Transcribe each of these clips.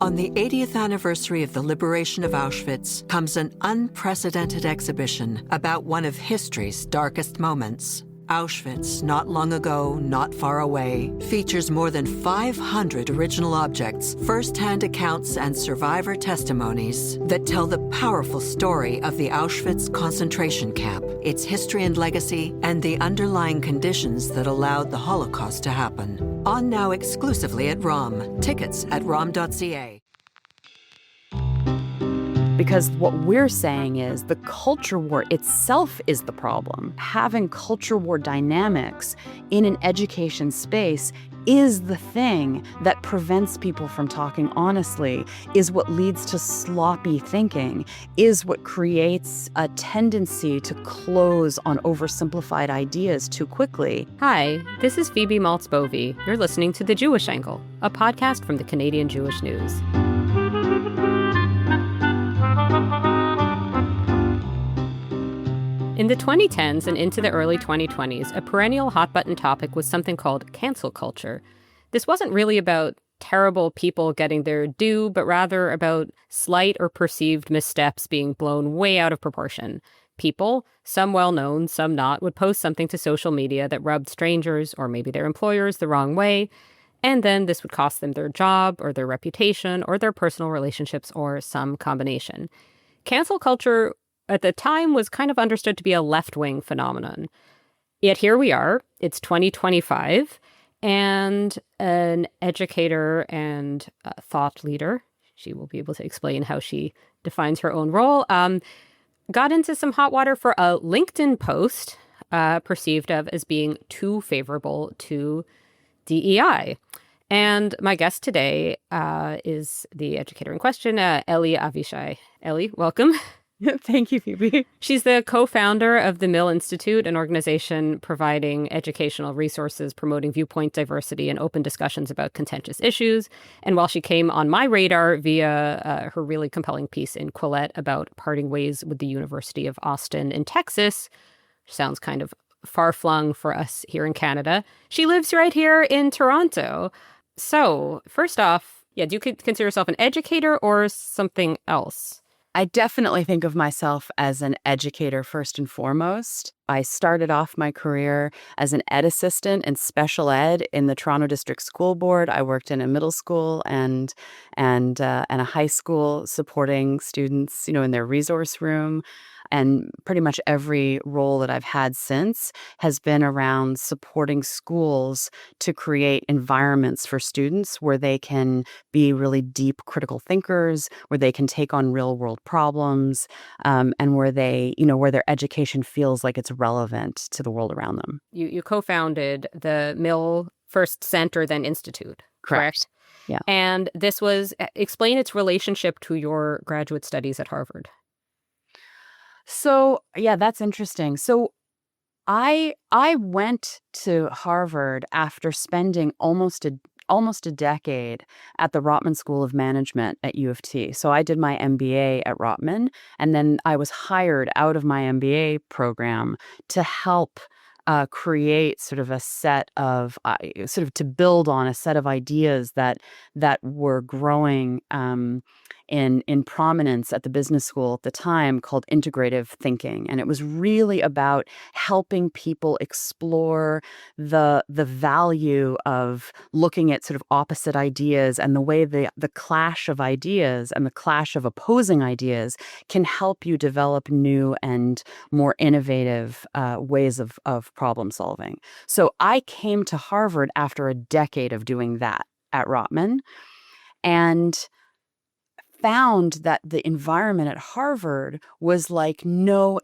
On the 80th anniversary of the liberation of Auschwitz comes an unprecedented exhibition about one of history's darkest moments. Auschwitz, not long ago, not far away, features more than 500 original objects, first-hand accounts, and survivor testimonies that tell the powerful story of the Auschwitz concentration camp, its history and legacy, and the underlying conditions that allowed the Holocaust to happen. On now exclusively at ROM. Tickets at rom.ca. Because what we're saying is the culture war itself is the problem. Having culture war dynamics in an education space is the thing that prevents people from talking honestly, is what leads to sloppy thinking, is what creates a tendency to close on oversimplified ideas too quickly. Hi, this is Phoebe Maltz Bovy. You're listening to The Jewish Angle, a podcast from the Canadian Jewish News. In the 2010s and into the early 2020s, a perennial hot-button topic was something called cancel culture. This wasn't really about terrible people getting their due, but rather about slight or perceived missteps being blown way out of proportion. People, some well-known, some not, would post something to social media that rubbed strangers or maybe their employers the wrong way, and then this would cost them their job or their reputation or their personal relationships or some combination. Cancel culture at the time was kind of understood to be a left-wing phenomenon. Yet here we are, it's 2025, and an educator and thought leader, she will be able to explain how she defines her own role, got into some hot water for a LinkedIn post perceived of as being too favorable to DEI. And my guest today is the educator in question, Ellie Avishai. Ellie, welcome. Thank you, Phoebe. She's the co-founder of the Mill Institute, an organization providing educational resources, promoting viewpoint diversity and open discussions about contentious issues. And while she came on my radar via her really compelling piece in Quillette about parting ways with the University of Austin in Texas, sounds kind of far-flung for us here in Canada, she lives right here in Toronto. So, first off, do you consider yourself an educator or something else? I definitely think of myself as an educator first and foremost. I started off my career as an ed assistant in special ed in the Toronto District School Board. I worked in a middle school and a high school supporting students, in their resource room. And pretty much every role that I've had since has been around supporting schools to create environments for students where they can be really deep critical thinkers, where they can take on real world problems, and where where their education feels like it's relevant to the world around them. You co-founded the Mill first Center, then Institute, correct? Yeah. And this was, explain its relationship to your graduate studies at Harvard. So, yeah, that's interesting. So I went to Harvard after spending almost a decade at the Rotman School of Management at U of T. So I did my MBA at Rotman, and then I was hired out of my MBA program to help create sort of a set of, to build on a set of ideas that were growing in prominence at the business school at the time called integrative thinking. And it was really about helping people explore the value of looking at sort of opposite ideas and the way the clash of ideas and the clash of opposing ideas can help you develop new and more innovative ways of problem solving. So I came to Harvard after a decade of doing that at Rotman and found that the environment at Harvard was like no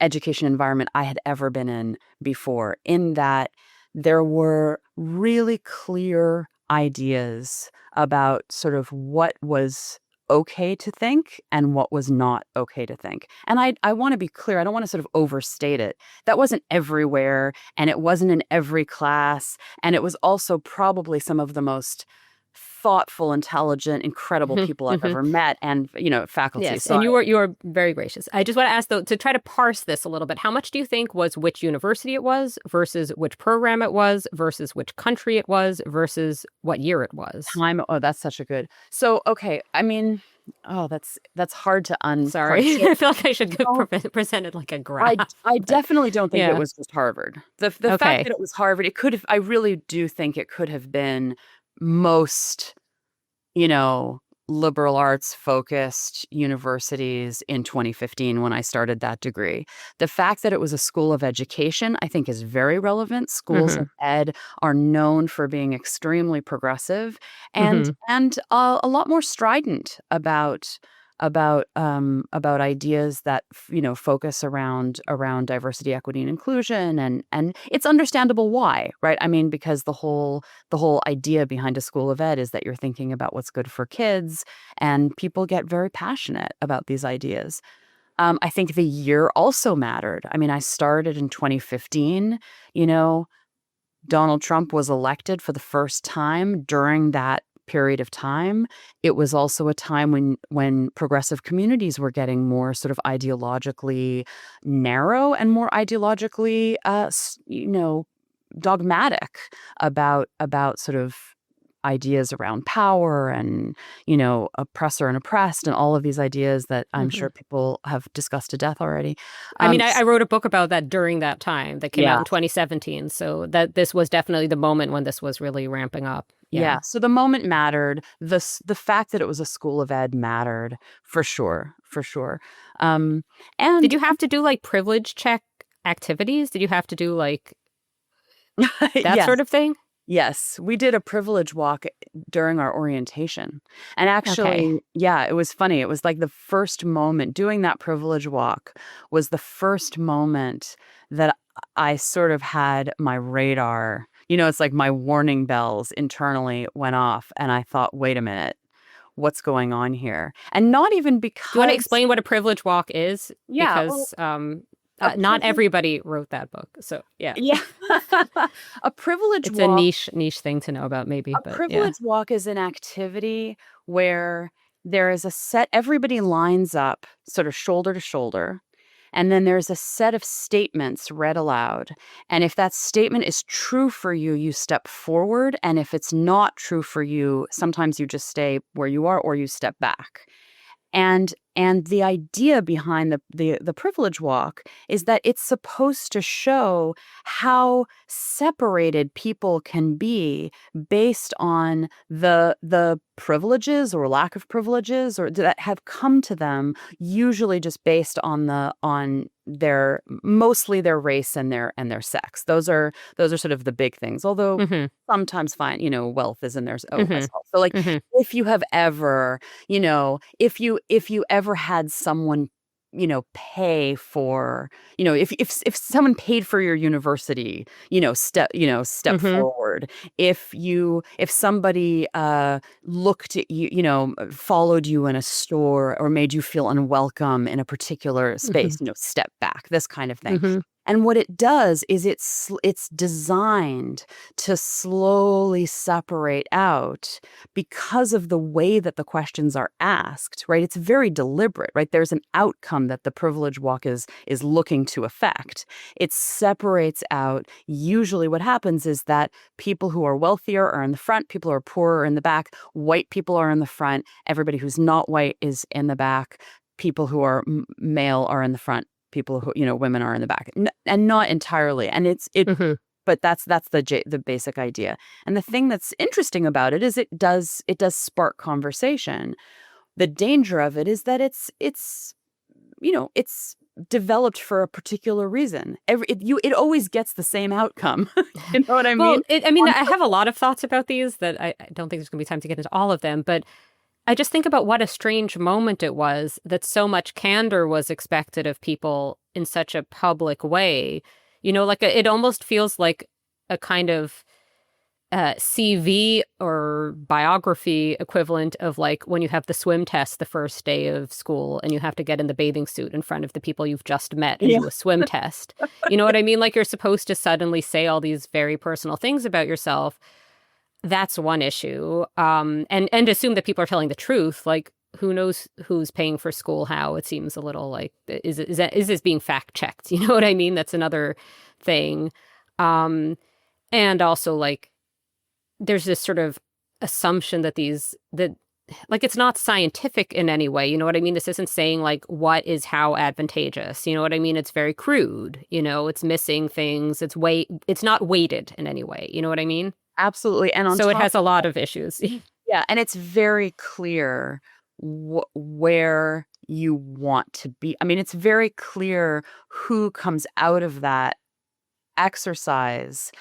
education environment I had ever been in before, in that there were really clear ideas about sort of what was okay to think and what was not okay to think. And I want to be clear, I don't want to sort of overstate it. That wasn't everywhere, and it wasn't in every class, and it was also probably some of the most thoughtful, intelligent, incredible people I've ever met, and faculty. Yes, So and you are very gracious. I just want to ask, though, to try to parse this a little bit, how much do you think was which university it was versus which program it was versus which country it was versus what year it was? time. Oh, that's such a good. So okay, I mean, oh, that's hard to Sorry, I feel like I should No. present it like a graph. I definitely don't think it Yeah. was just Harvard. The fact Okay. that it was Harvard, it could have. I really do think it could have been most, liberal arts focused universities in 2015 when I started that degree. The fact that it was a school of education, I think, is very relevant. Schools of ed are known for being extremely progressive and a lot more strident about ideas that focus around diversity, equity, and inclusion, and it's understandable why, right? I mean, because the whole idea behind a school of ed is that you're thinking about what's good for kids, and people get very passionate about these ideas. I think the year also mattered. I mean, I started in 2015. Donald Trump was elected for the first time during that period of time. It was also a time when progressive communities were getting more sort of ideologically narrow and more ideologically, dogmatic about sort of ideas around power and oppressor and oppressed and all of these ideas that I'm sure people have discussed to death already. I mean, I wrote a book about that during that time that came out Yeah. in 2017. So that this was definitely the moment when this was really ramping up. Yeah. So the moment mattered. The fact that it was a school of ed mattered for sure. And Did you have to do like privilege check activities? Did you have to do like that Yes. sort of thing? Yes, we did a privilege walk during our orientation. And actually, Okay. yeah, it was funny. It was like the first moment doing that privilege walk was the first moment that I sort of had my radar. It's like my warning bells internally went off, and I thought, wait a minute, what's going on here? And not even Do you want to because, explain what a privilege walk is? yeah, Because a not privilege, everybody wrote that book. So yeah, yeah, a privilege it's a walk. niche thing to know about maybe, A but yeah. privilege walk is an activity where there is a set, everybody lines up sort of shoulder to shoulder, and then there's a set of statements read aloud. And if that statement is true for you, you step forward. And if it's not true for you, sometimes you just stay where you are or you step back. And the idea behind the privilege walk is that it's supposed to show how separated people can be based on the privileges or lack of privileges or that have come to them, usually just based on their mostly their race and their sex. Those are sort of the big things. Although hmm sometimes wealth is in there as hmm well. So like hmm if you have ever, if you ever had someone, pay for, if someone paid for your university, step hmm forward. If somebody looked at you, followed you in a store or made you feel unwelcome in a particular space, step back, this kind of thing. hmm And what it does is it's designed to slowly separate out because of the way that the questions are asked, right? It's very deliberate, right? There's an outcome that the privilege walk is looking to affect. It separates out. Usually what happens is that people who are wealthier are in the front, people who are poorer are in the back, white people are in the front, everybody who's not white is in the back, people who are male are in the front, people who women are in the back, and not entirely. And hmm but that's the basic idea. And the thing that's interesting about it is it does spark conversation. The danger of it is that it's developed for a particular reason. It always gets the same outcome. You know what I Well, mean? I have a lot of thoughts about these that I don't think there's going to be time to get into all of them, but I just think about what a strange moment it was that so much candor was expected of people in such a public way. Like it almost feels like a kind of CV or biography equivalent of like when you have the swim test the first day of school and you have to get in the bathing suit in front of the people you've just met and Yeah. do a swim test. You know what I mean? Like you're supposed to suddenly say all these very personal things about yourself. that's one issue. And assume that people are telling the truth. Like, who knows who's paying for school how? It seems a little like, is this being fact checked? You know what I mean? That's another thing. And also, like, there's this sort of assumption that like, it's not scientific in any way. You know what I mean? This isn't saying, like, what is how advantageous. You know what I mean? It's very crude. You know, it's missing things. It's not weighted in any way. You know what I mean? Absolutely. And so it has a lot of issues. Yeah. And it's very clear where you want to be. I mean, it's very clear who comes out of that exercise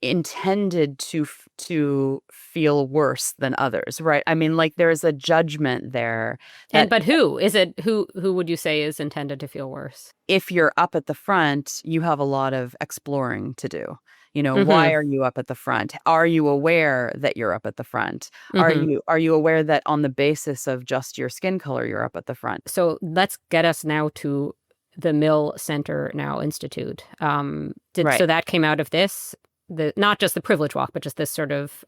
intended to feel worse than others, right? I mean, like, there's a judgment there. But who is it? Who would you say is intended to feel worse? If you're up at the front, you have a lot of exploring to do. You know, why are you up at the front? Are you aware that you're up at the front? Are you aware that on the basis of just your skin color, you're up at the front? So let's get us now to the Mill Center Now Institute. So that came out of this, not just the privilege walk, but just this sort of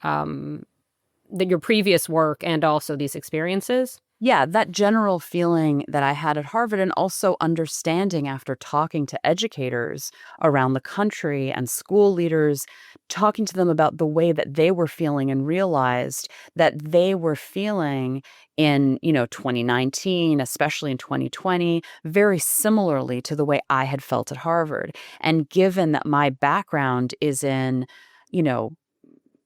your previous work and also these experiences. Yeah, that general feeling that I had at Harvard, and also understanding after talking to educators around the country and school leaders, talking to them about the way that they were feeling, and realized that they were feeling in, 2019, especially in 2020, very similarly to the way I had felt at Harvard. And given that my background is in,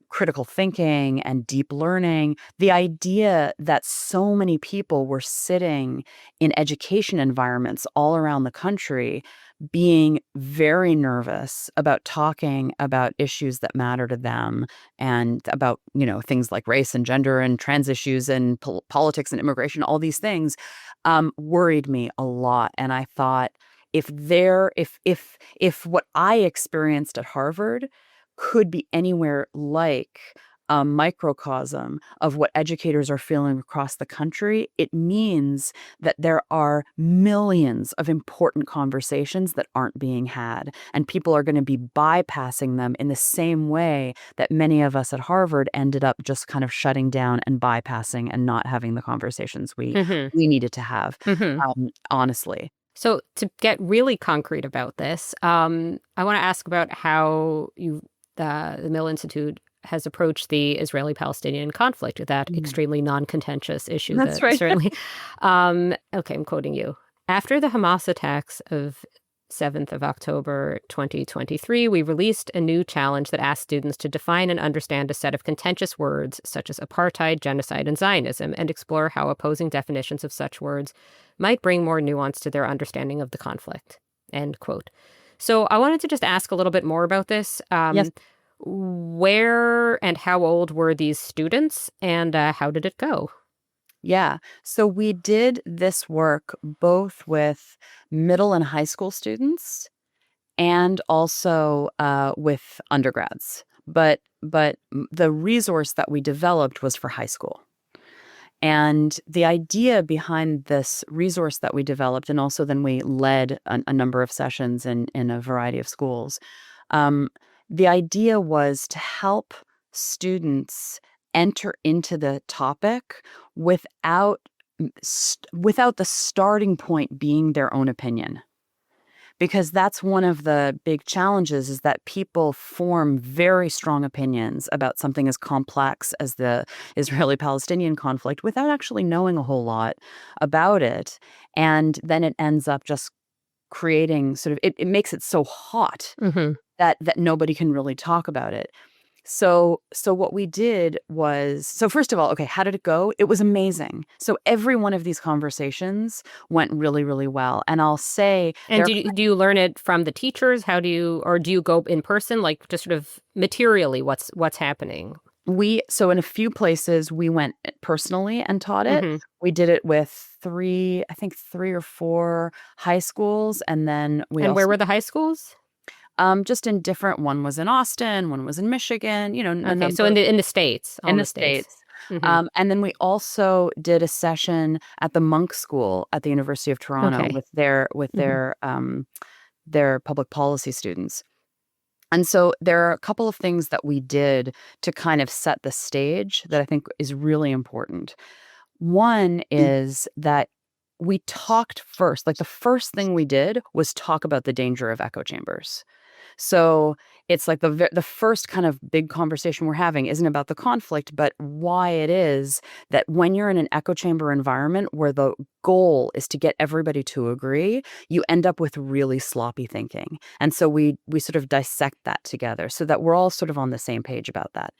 critical thinking and deep learning, the idea that so many people were sitting in education environments all around the country being very nervous about talking about issues that matter to them, and about, things like race and gender and trans issues and politics and immigration, all these things, worried me a lot. And I thought, if what I experienced at Harvard could be anywhere like a microcosm of what educators are feeling across the country, it means that there are millions of important conversations that aren't being had, and people are going to be bypassing them in the same way that many of us at Harvard ended up just kind of shutting down and bypassing and not having the conversations we needed to have, honestly. So to get really concrete about this, I want to ask about how the Mill Institute has approached the Israeli-Palestinian conflict, that extremely non-contentious issue. That's right. Certainly. Okay, I'm quoting you. After the Hamas attacks of 7th of October 2023, we released a new challenge that asked students to define and understand a set of contentious words such as apartheid, genocide, and Zionism, and explore how opposing definitions of such words might bring more nuance to their understanding of the conflict. End quote. So I wanted to just ask a little bit more about this. Yes. Where and how old were these students, and how did it go? Yeah. So we did this work both with middle and high school students, and also with undergrads. But the resource that we developed was for high school. And the idea behind this resource that we developed, and also then we led a number of sessions in a variety of schools, the idea was to help students enter into the topic without the starting point being their own opinion. Because that's one of the big challenges, is that people form very strong opinions about something as complex as the Israeli-Palestinian conflict without actually knowing a whole lot about it. And then it ends up just creating it makes it so hot that nobody can really talk about it. So what we did was, first of all, okay, how did it go? It was amazing. So every one of these conversations went really, really well. And I'll say... And do you learn it from the teachers? Or do you go in person, like just sort of materially what's happening? So in a few places we went personally and taught it. We did it with three or four high schools. And then where were the high schools? Just in different. One was in Austin, one was in Michigan. Okay, so in the States, in the States. And then we also did a session at the Monk School at the University of Toronto with their public policy students. And so there are a couple of things that we did to kind of set the stage that I think is really important. One is that we talked first, like the first thing we did was talk about the danger of echo chambers. So it's like the first kind of big conversation we're having isn't about the conflict, but why it is that when you're in an echo chamber environment where the goal is to get everybody to agree, you end up with really sloppy thinking. And so we sort of dissect that together so that we're all sort of on the same page about that.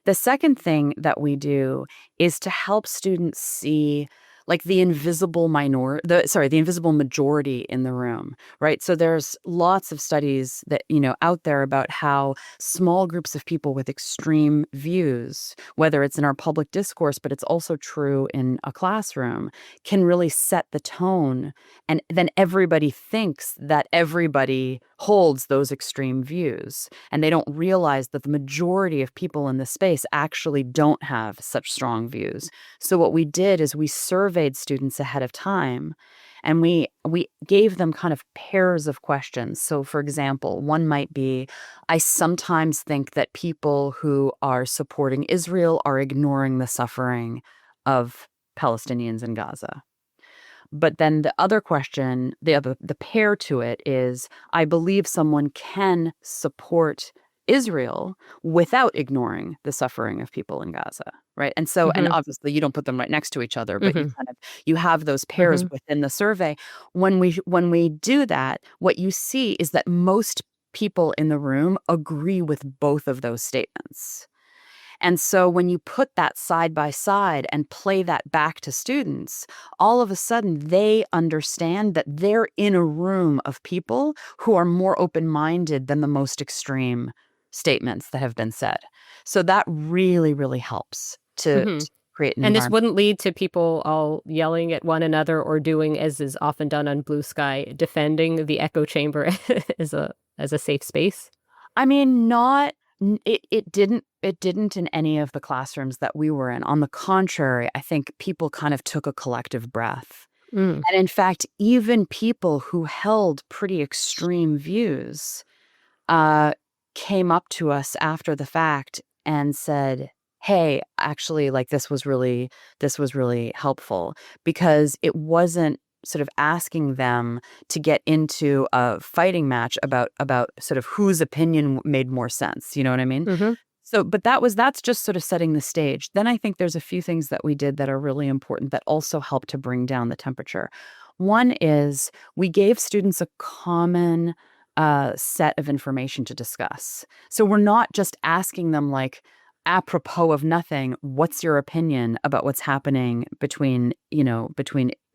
The second thing that we do is to help students see like the invisible majority in the room, right? So there's lots of studies that, out there about how small groups of people with extreme views, whether it's in our public discourse, but it's also true in a classroom, can really set the tone. And then everybody thinks that everybody holds those extreme views. And they don't realize that the majority of people in the space actually don't have such strong views. So what we did is we surveyed students ahead of time, and we gave them kind of pairs of questions. So for example, one might be, I sometimes think that people who are supporting Israel are ignoring the suffering of Palestinians in Gaza. But then the other question, the pair to it is, I believe someone can support Israel without ignoring the suffering of people in Gaza, right? And so, and obviously you don't put them right next to each other, but you have those pairs within the survey. When we do that, what you see is that most people in the room agree with both of those statements. And so when you put that side by side and play that back to students, all of a sudden they understand that they're in a room of people who are more open-minded than the most extreme statements that have been said. So that really, really helps to create an And this environment. wouldn't lead to people all yelling at one another or doing, as is often done on Blue Sky, defending the echo chamber as a safe space? I mean, it didn't in any of the classrooms that we were in. On the contrary, I think people kind of took a collective breath. And in fact, even people who held pretty extreme views came up to us after the fact and said, hey, actually, like this was really helpful, because it wasn't sort of asking them to get into a fighting match about sort of whose opinion made more sense. You know what I mean? So, but that's just sort of setting the stage. Then I think there's a few things that we did that are really important that also help to bring down the temperature. One is we gave students a common set of information to discuss. So we're not just asking them like, apropos of nothing, what's your opinion about what's happening between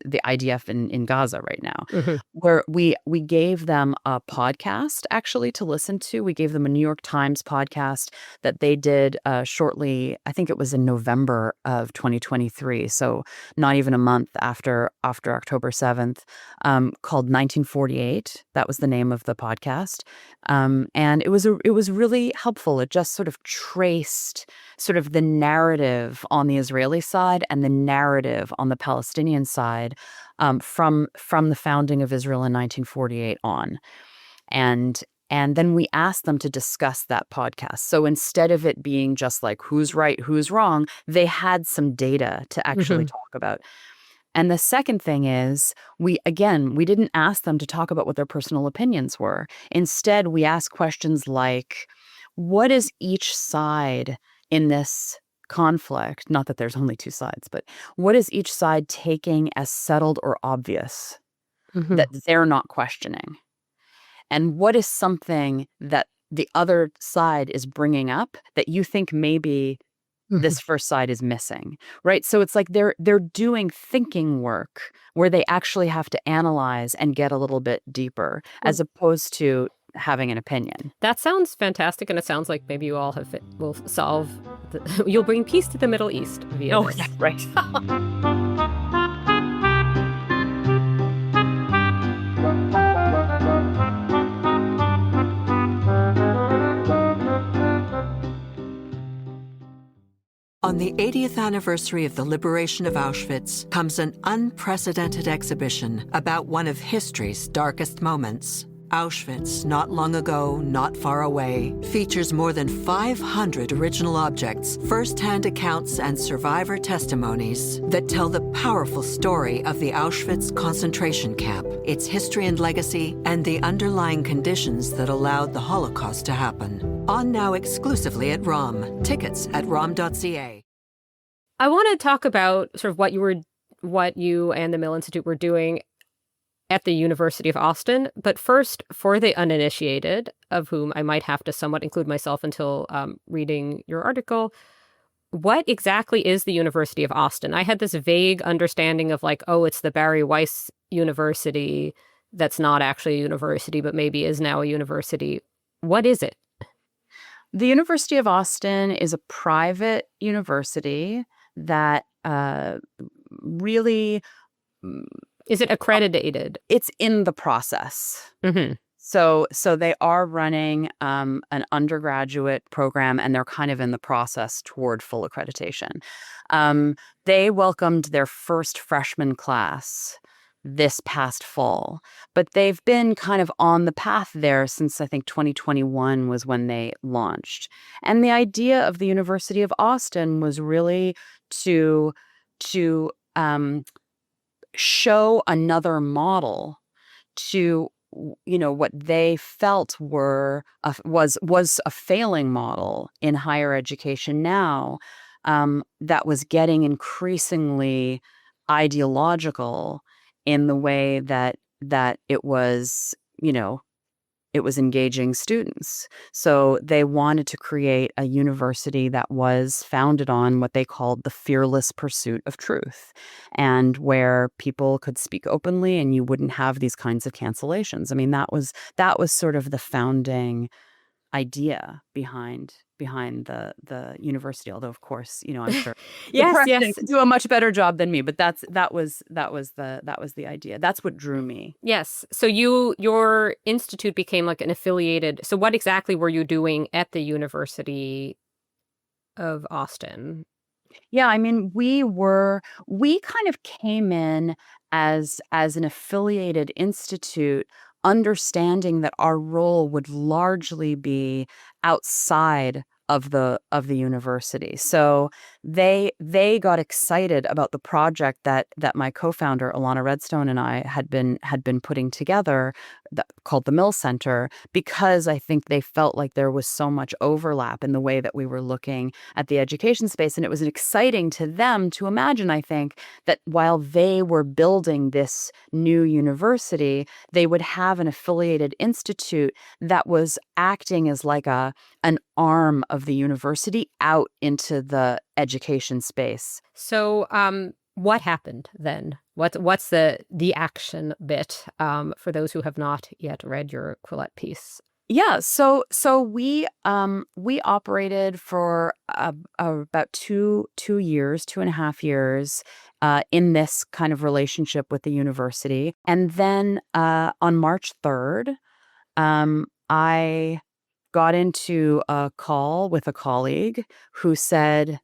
the IDF in Gaza right now? Where we gave them a podcast actually to listen to. We gave them a New York Times podcast that they did shortly, I think it was in November of 2023, so not even a month after October 7th, called 1948. That was the name of the podcast. And it was really helpful. It just sort of traced sort of the narrative on the Israeli side and the narrative on the Palestinian side from the founding of Israel in 1948 on. And then we asked them to discuss that podcast. So instead of it being just like who's right, who's wrong, they had some data to actually talk about. And the second thing is, we didn't ask them to talk about what their personal opinions were. Instead, we asked questions like, what is each side in this conflict? Not that there's only two sides, but what is each side taking as settled or obvious that they're not questioning? And what is something that the other side is bringing up that you think maybe this first side is missing, right? So it's like they're doing thinking work where they actually have to analyze and get a little bit deeper as opposed to having an opinion. That sounds fantastic, and it sounds like maybe you all will solve. You'll bring peace to the Middle East via this. Yeah, right. On the 80th anniversary of the liberation of Auschwitz comes an unprecedented exhibition about one of history's darkest moments. Auschwitz, Not Long Ago, Not Far Away, features more than 500 original objects, first-hand accounts, and survivor testimonies that tell the powerful story of the Auschwitz concentration camp, its history and legacy, and the underlying conditions that allowed the Holocaust to happen. On now exclusively at ROM. Tickets at rom.ca. I want to talk about sort of what you and the Mill Institute were doing at the University of Austin. But first, for the uninitiated, of whom I might have to somewhat include myself until reading your article, what exactly is the University of Austin? I had this vague understanding of like, oh, it's the Barry Weiss University that's not actually a university, but maybe is now a university. What is it? The University of Austin is a private university that really... Is it accredited? It's in the process. Mm-hmm. So they are running an undergraduate program, and they're kind of in the process toward full accreditation. They welcomed their first freshman class this past fall, but they've been kind of on the path there since I think 2021 was when they launched. And the idea of the University of Austin was really to show another model to what they felt was a failing model in higher education now, that was getting increasingly ideological in the way that it was engaging students. So they wanted to create a university that was founded on what they called the fearless pursuit of truth, and where people could speak openly and you wouldn't have these kinds of cancellations. I mean, that was sort of the founding idea behind the university. Although, of course, I'm sure yes, the presidents do a much better job than me. But that was the idea. That's what drew me. Yes. So your institute became like an affiliated. So what exactly were you doing at the University of Austin? Yeah, I mean, we kind of came in as an affiliated institute, understanding that our role would largely be outside of the university. So they got excited about the project that my co-founder Alana Redstone and I had been putting together, called the Mill Center, because I think they felt like there was so much overlap in the way that we were looking at the education space. And it was exciting to them to imagine, I think, that while they were building this new university, they would have an affiliated institute that was acting as like an arm of the university out into the education space. So what happened then? What's the action bit for those who have not yet read your Quillette piece? Yeah, so we operated for about 2.5 years in this kind of relationship with the university, and then on March 3rd, I got into a call with a colleague who said,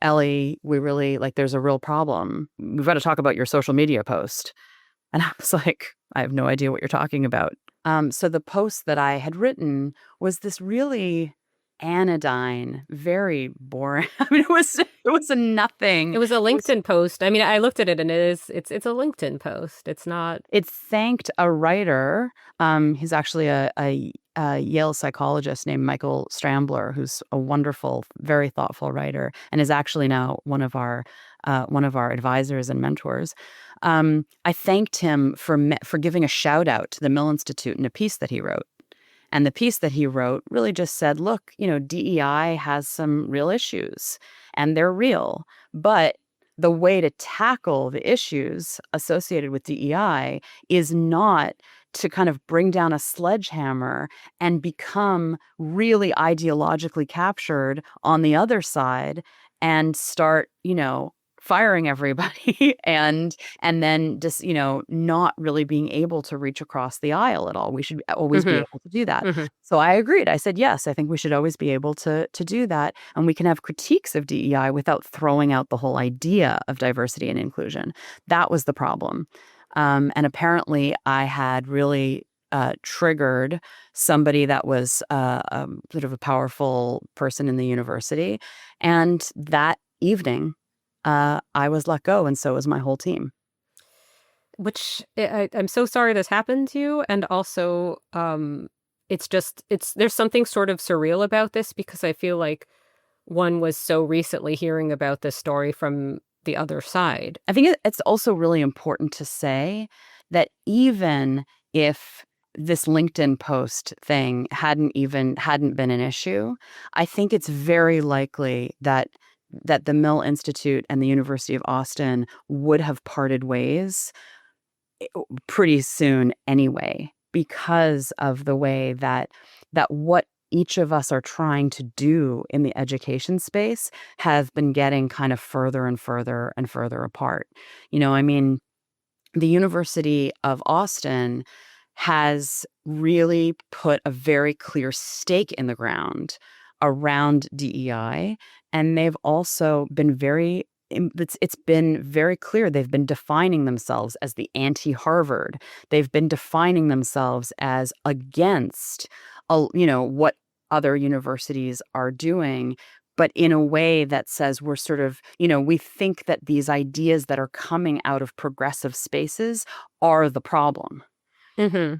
Ellie, we really there's a real problem. We've got to talk about your social media post. And I was like, I have no idea what you're talking about. So the post that I had written was this really anodyne, very boring. I mean, it was a nothing. It was a LinkedIn post. I mean, I looked at it and it's a LinkedIn post. It's not. It thanked a writer. He's actually a Yale psychologist named Michael Strambler, who's a wonderful, very thoughtful writer, and is actually now one of our advisors and mentors. I thanked him for giving a shout out to the Mill Institute in a piece that he wrote. And the piece that he wrote really just said, look, DEI has some real issues, and they're real. But the way to tackle the issues associated with DEI is not to kind of bring down a sledgehammer and become really ideologically captured on the other side and start, firing everybody and then just, not really being able to reach across the aisle at all. We should always be able to do that. Mm-hmm. So I agreed. I said, yes, I think we should always be able to do that. And we can have critiques of DEI without throwing out the whole idea of diversity and inclusion. That was the problem. And apparently I had really triggered somebody that was sort of a powerful person in the university. And that evening, I was let go, and so was my whole team. Which I'm so sorry this happened to you. And also, there's something sort of surreal about this because I feel like one was so recently hearing about this story from the other side. I think it's also really important to say that even if this LinkedIn post thing hadn't been an issue, I think it's very likely that the Mill Institute and the University of Austin would have parted ways pretty soon anyway, because of the way that what each of us are trying to do in the education space has been getting kind of further and further and further apart. I mean, the University of Austin has really put a very clear stake in the ground around DEI, and they've also been it's been very clear they've been defining themselves as the anti-Harvard. They've been defining themselves as against, what other universities are doing, but in a way that says we're sort of, we think that these ideas that are coming out of progressive spaces are the problem. Mm-hmm.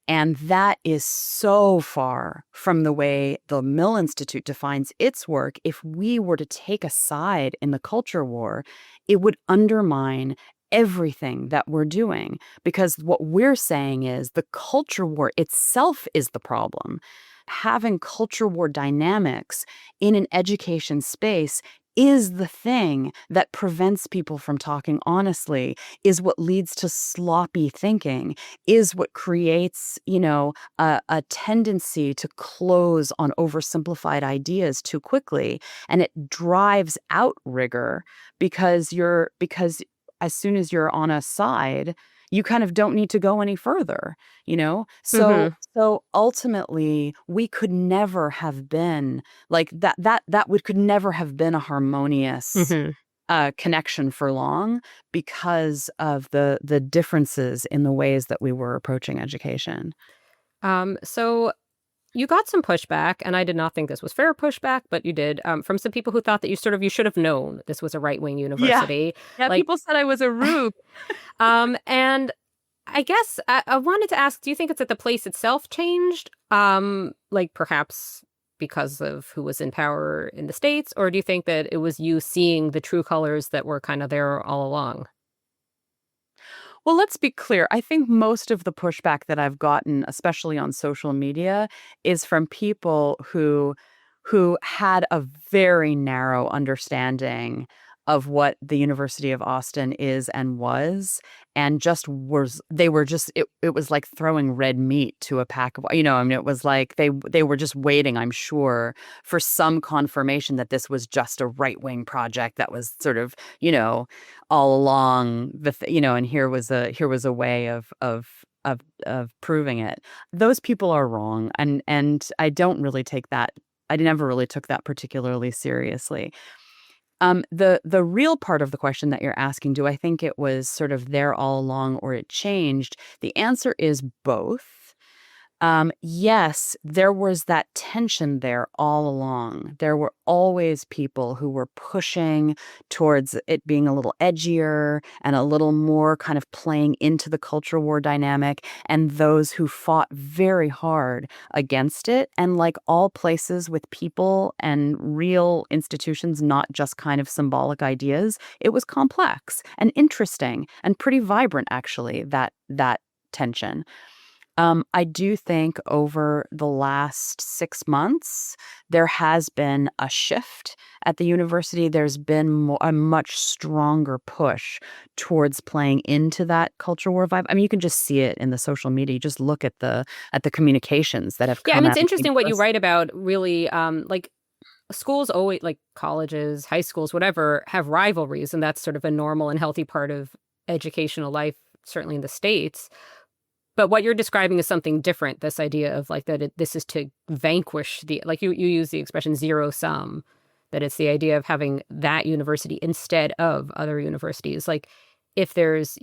And that is so far from the way the Mill Institute defines its work. If we were to take a side in the culture war, it would undermine everything that we're doing, because what we're saying is the culture war itself is the problem. Having culture war dynamics in an education space is the thing that prevents people from talking honestly, is what leads to sloppy thinking, is what creates, a tendency to close on oversimplified ideas too quickly. And it drives out rigor because as soon as you're on a side, you kind of don't need to go any further, So ultimately, we could never have been like that. Could never have been a harmonious connection for long because of the differences in the ways that we were approaching education. So you got some pushback, and I did not think this was fair pushback, but you did, from some people who thought that you should have known this was a right-wing university. Yeah, people said I was a rube. And I guess I wanted to ask, do you think it's that the place itself changed? Perhaps because of who was in power in the States, or do you think that it was you seeing the true colors that were kind of there all along? Well, let's be clear. I think most of the pushback that I've gotten, especially on social media, is from people who had a very narrow understanding of what the University of Austin is and was, and it was like throwing red meat to a pack of, it was like they were just waiting, I'm sure, for some confirmation that this was just a right-wing project that was sort of, all along and here was a way of proving it. Those people are wrong, and I don't really take that. I never really took that particularly seriously. The real part of the question that you're asking, do I think it was sort of there all along or it changed? The answer is both. Yes, there was that tension there all along. There were always people who were pushing towards it being a little edgier and a little more kind of playing into the culture war dynamic, and those who fought very hard against it. And like all places with people and real institutions, not just kind of symbolic ideas, it was complex and interesting and pretty vibrant, actually, that tension. I do think over the last 6 months, there has been a shift at the university. There's been a much stronger push towards playing into that culture war vibe. I mean, you can just see it in the social media. You just look at the communications that have come. Yeah, I mean, out it's of interesting what you university. write about. Really, schools always, like colleges, high schools, whatever, have rivalries, and that's sort of a normal and healthy part of educational life, certainly in the States. But what you're describing is something different. This idea of like that this is to vanquish like you use the expression zero sum, that it's the idea of having that university instead of other universities. Like if there's,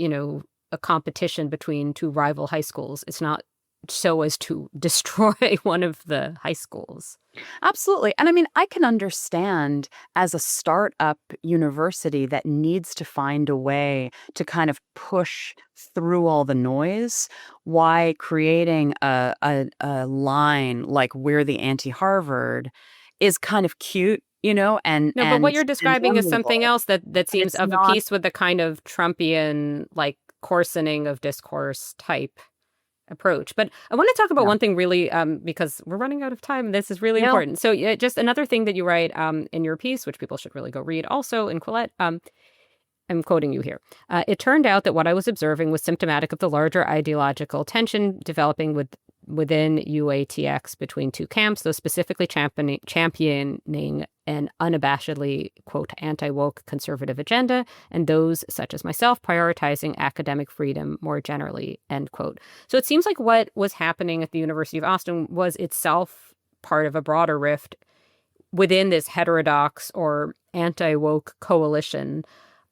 a competition between two rival high schools. It's not so as to destroy one of the high schools. Absolutely. And I mean, I can understand as a startup university that needs to find a way to kind of push through all the noise, why creating a line like "We're the anti-Harvard" is kind of cute, and No, but what you're describing is something amiable, else that but seems it's of a not. piece with the kind of Trumpian, like, coarsening of discourse type approach. But I want to talk about Yeah. one thing really, because we're running out of time. And this is really Yeah. important. So yeah, just another thing that you write in your piece, which people should really go read also in Quillette. I'm quoting you here. It turned out that what I was observing was symptomatic of the larger ideological tension developing within UATX between two camps, those specifically championing an unabashedly, quote, anti-woke conservative agenda, and those, such as myself, prioritizing academic freedom more generally, end quote. So it seems like what was happening at the University of Austin was itself part of a broader rift within this heterodox or anti-woke coalition.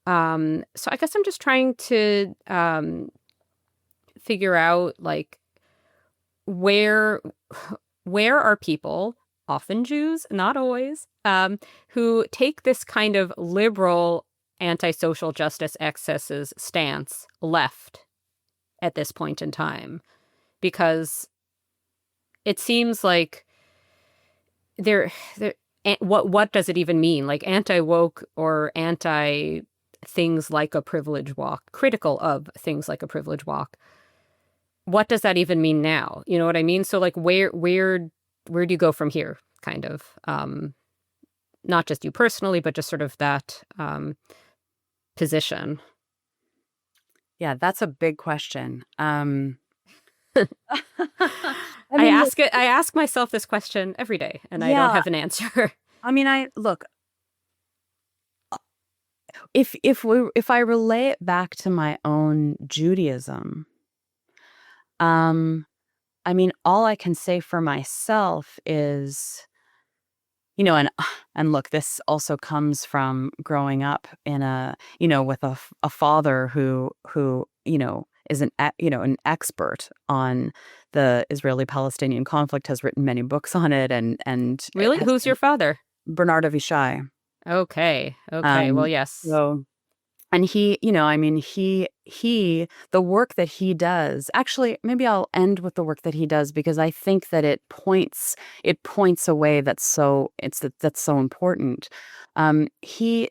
So I guess I'm just trying to figure out, like, where are people, often Jews, not always, who take this kind of liberal anti-social justice excesses stance left at this point in time? Because it seems like what does it even mean? Like, anti-woke or anti things like a privilege walk, critical of things like a privilege walk. What does that even mean now? You know what I mean? So, like, where do you go from here? Kind of, not just you personally, but just sort of that position. Yeah, that's a big question. I I mean, ask myself this question every day, and I don't yeah. have an answer. I mean, look. If I relay it back to my own Judaism, I mean, all I can say for myself is, and look, this also comes from growing up in with a father who is an expert on the Israeli-Palestinian conflict, has written many books on it, and Really? has Who's your father? Bernard Avishai. Okay. Well, yes. So, and the work that he does, actually, maybe I'll end with the work that he does, because I think that it points a way that's so important. He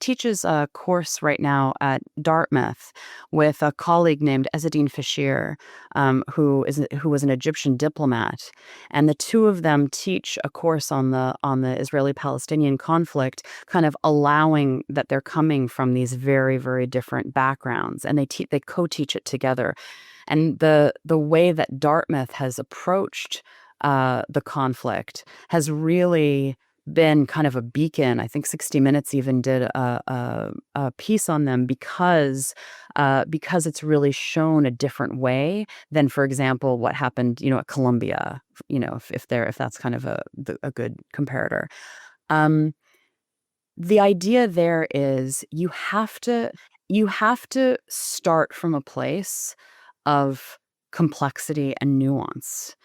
teaches a course right now at Dartmouth with a colleague named Ezzedine Fashir, who was an Egyptian diplomat, and the two of them teach a course on the Israeli-Palestinian conflict, kind of allowing that they're coming from these very, very different backgrounds, and they co-teach it together. And the way that Dartmouth has approached the conflict has really been kind of a beacon. I think 60 Minutes even did a piece on them because it's really shown a different way than, for example, what happened, at Columbia. If that's kind of a good comparator. The idea there is you have to start from a place of complexity and nuance.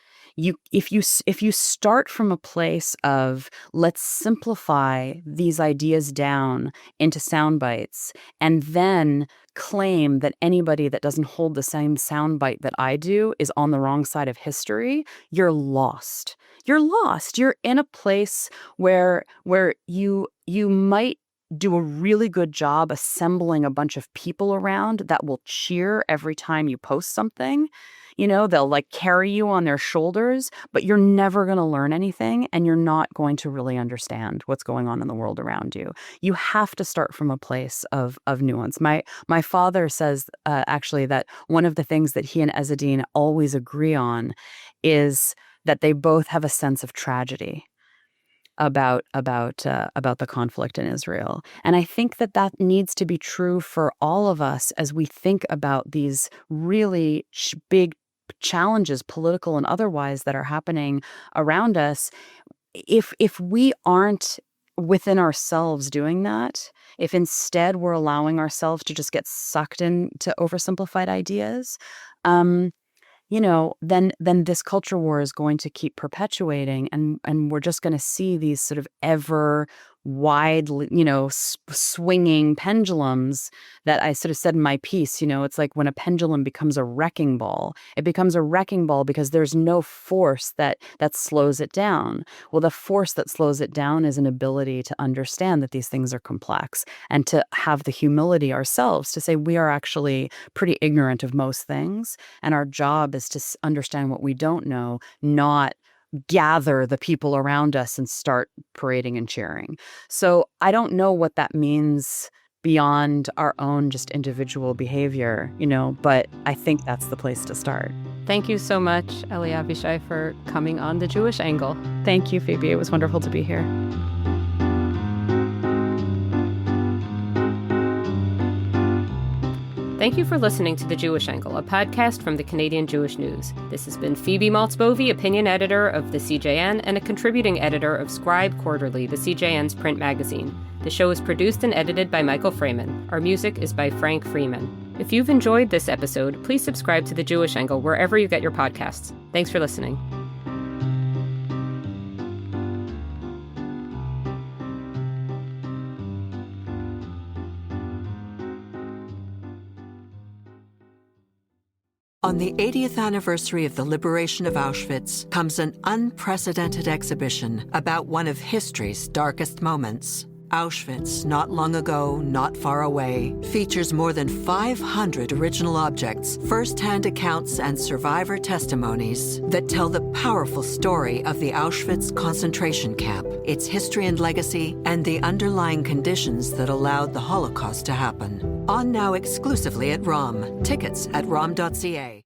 If you start from a place of, let's simplify these ideas down into sound bites, and then claim that anybody that doesn't hold the same sound bite that I do is on the wrong side of history, you're lost. You're lost. You're in a place where you might do a really good job assembling a bunch of people around that will cheer every time you post something. They'll like carry you on their shoulders, but you're never going to learn anything, and you're not going to really understand what's going on in the world around you. You have to start from a place of nuance. My father says, actually, that one of the things that he and Ezzedine always agree on is that they both have a sense of tragedy about the conflict in Israel. And I think that needs to be true for all of us as we think about these really big challenges, political and otherwise, that are happening around us. If we aren't within ourselves doing that, if instead we're allowing ourselves to just get sucked into oversimplified ideas, um, then this culture war is going to keep perpetuating, and we're just going to see these sort of ever widely, swinging pendulums that I sort of said in my piece. It's like when a pendulum becomes a wrecking ball. It becomes a wrecking ball because there's no force that slows it down. Well, the force that slows it down is an ability to understand that these things are complex and to have the humility ourselves to say we are actually pretty ignorant of most things, and our job is to understand what we don't know, not gather the people around us and start parading and cheering. So I don't know what that means beyond our own just individual behavior, but I think that's the place to start. Thank you so much, Ellie Avishai, for coming on The Jewish Angle. Thank you, Phoebe. It was wonderful to be here. Thank you for listening to The Jewish Angle, a podcast from the Canadian Jewish News. This has been Phoebe Maltz Bovy, opinion editor of the CJN and a contributing editor of Scribe Quarterly, the CJN's print magazine. The show is produced and edited by Michael Fraiman. Our music is by Frank Fraiman. If you've enjoyed this episode, please subscribe to The Jewish Angle wherever you get your podcasts. Thanks for listening. On the 80th anniversary of the liberation of Auschwitz comes an unprecedented exhibition about one of history's darkest moments. Auschwitz, Not Long Ago, Not Far Away, features more than 500 original objects, first-hand accounts, and survivor testimonies that tell the powerful story of the Auschwitz concentration camp, its history and legacy, and the underlying conditions that allowed the Holocaust to happen. On now exclusively at ROM. Tickets at rom.ca.